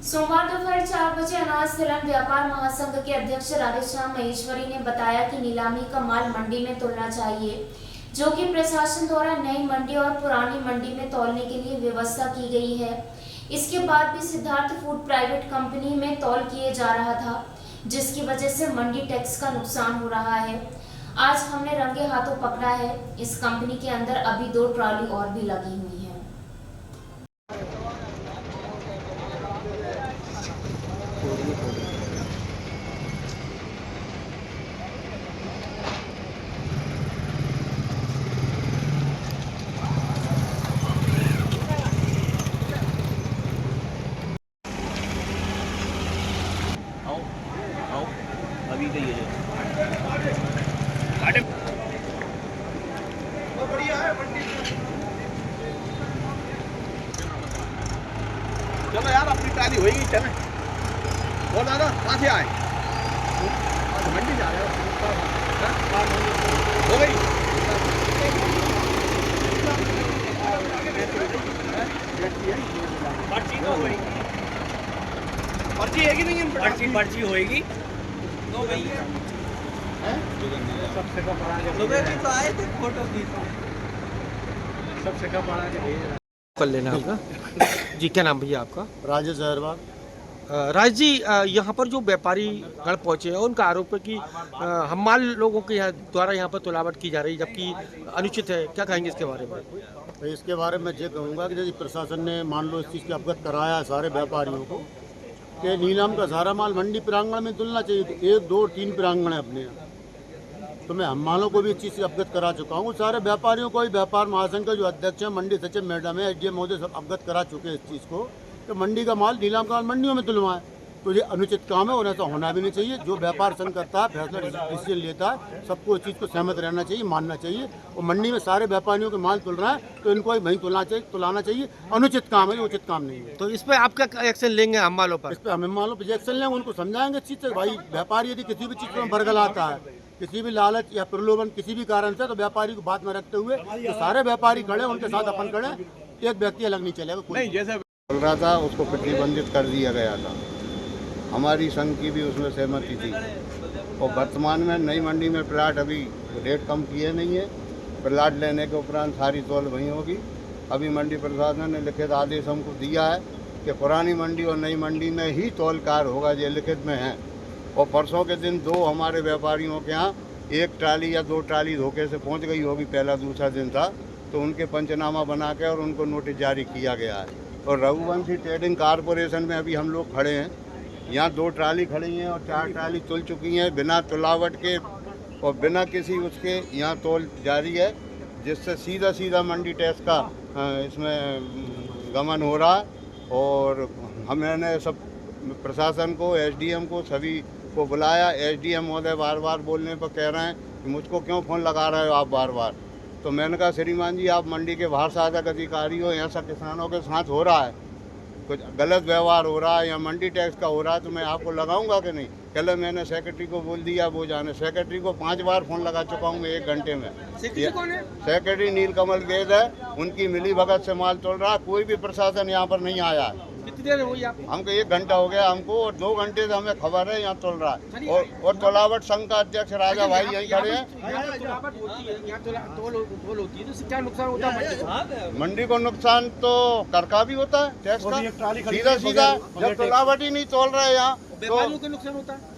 सोमवार दोपहर 4 बजे अनाज तिलहन व्यापार महासंघ के अध्यक्ष राधेश्याम महेश्वरी ने बताया कि नीलामी का माल मंडी में तोलना चाहिए, जो कि प्रशासन द्वारा नई मंडी और पुरानी मंडी में तौलने के लिए व्यवस्था की गई है। इसके बाद भी सिद्धार्थ फूड प्राइवेट कंपनी में तौल किए जा रहा था, जिसकी वजह से मंडी टैक्स का नुकसान हो रहा है। आज हमने रंगे हाथों पकड़ा है। इस कंपनी के अंदर अभी 2 ट्रॉली और भी लगी हुई है। आओ आओ अभी गई है जो बढ़िया है चलो यार अपनी ट्राली होगी चले और दादा कहाँ से आए मंडी जा रहे हो गई पर्ची तो होगी पर्ची है कि नहीं है पर्ची होएगी तो भैया सबसे कम बढ़ा के तो आए थे फोटो की सबसे कम बढ़ा के भेज कर लेना आपका जी। क्या नाम भैया आपका? राजेश अहरवाल। राज जी, यहाँ पर जो व्यापारी गण पहुँचे हैं उनका आरोप है कि हमाल लोगों के द्वारा यहाँ पर तुलावट की जा रही है, जबकि अनुचित है। क्या कहेंगे इसके बारे में? तो इसके बारे में ये कहूँगा कि यदि प्रशासन ने मान लो इस चीज़ का अवगत कराया है सारे व्यापारियों को कि नीलाम का सारा माल मंडी प्रांगण में तुलना चाहिए, तो 1, 2, 3 प्रांगण है अपने यहाँ। तो मैं हमालों को भी इस चीज़ से अवगत करा चुका हूँ। सारे व्यापारियों को भी व्यापार महासंघ का जो अध्यक्ष है, मंडी सचिव मैडम है, एसडीएम महोदय सब अवगत करा चुके हैं इस चीज़ को कि मंडी का माल नीलाम का माल मंडियों में तुलवाएं। तो ये अनुचित काम है और ऐसा होना भी नहीं चाहिए। जो व्यापार संघ करता है, फैसला डिसीजन लेता है, सबको इस चीज़ को सहमत रहना चाहिए, मानना चाहिए। और मंडी में सारे व्यापारियों के माल तुल रहा है तो इनको वहीं तुलाना चाहिए। अनुचित काम है, ये उचित काम नहीं है। तो इस पर आप क्या एक्शन लेंगे हमालों पर? इस पर हम मालों पर एक्शन लेंगे, उनको समझाएंगे इस चीज़ से। भाई व्यापारी यदि किसी भी चीज़ में बरगलाता है, किसी भी लालच या प्रलोभन किसी भी कारण से, तो व्यापारी को बात में रखते हुए तो सारे व्यापारी खड़े, उनके साथ अपन खड़े, एक व्यक्ति अलग नहीं चलेगा। कोई जैसे चल रहा था उसको प्रतिबंधित कर दिया गया था। हमारी संघ की भी उसमें सहमति थी। और वर्तमान में नई मंडी में प्लाट अभी रेट कम किए नहीं है। प्लाट लेने के उपरांत सारी तौल वहीं होगी। अभी मंडी प्रशासन ने लिखित आदेश हमको दिया है कि पुरानी मंडी और नई मंडी में ही तौल कार्य होगा, ये लिखित में है। और परसों के दिन 2 हमारे व्यापारियों के यहाँ 1 ट्राली या 2 ट्राली धोखे से पहुँच गई होगी। पहला दूसरा दिन था तो उनके पंचनामा बना के और उनको नोटिस जारी किया गया है। और रघुवंशी ट्रेडिंग कारपोरेशन में अभी हम लोग खड़े हैं। यहाँ 2 ट्राली खड़ी हैं और 4 ट्राली तुल चुकी हैं बिना तुलावट के और बिना किसी उसके। यहाँ तौल जारी है, जिससे सीधा मंडी टैक्स का इसमें गमन हो रहा है। और हमने सब प्रशासन को, एसडीएम को, सभी को बुलाया। एसडीएम महोदय बार बोलने पर कह रहे हैं कि मुझको क्यों फ़ोन लगा रहे हो आप बार। तो मैंने कहा श्रीमान जी, आप मंडी के बाहर साधक अधिकारी हो, ऐसा किसानों के साथ हो रहा है, कुछ गलत व्यवहार हो रहा है या मंडी टैक्स का हो रहा है, तो मैं आपको लगाऊंगा कि नहीं? कल मैंने सेक्रेटरी को बोल दिया, वो जाने। सेक्रेटरी को 5 बार फ़ोन लगा चुका हूँ मैं 1 घंटे में। सेक्रेटरी नीलकमल वेद है, उनकी मिली भगत से माल तोल रहा। कोई भी प्रशासन यहाँ पर नहीं आया। कितनी देर हुई आपको? हमको 1 घंटा हो गया हमको, और 2 घंटे से हमें खबर है यहाँ तोल रहा है। और तुलावट संघ का अध्यक्ष राजा भाई यहीं खड़े हैं। मंडी को नुकसान तो कर का भी होता है, टैक्स का। सीधा जब तुलावट ही नहीं तोल रहे यहाँ तो नुकसान होता है।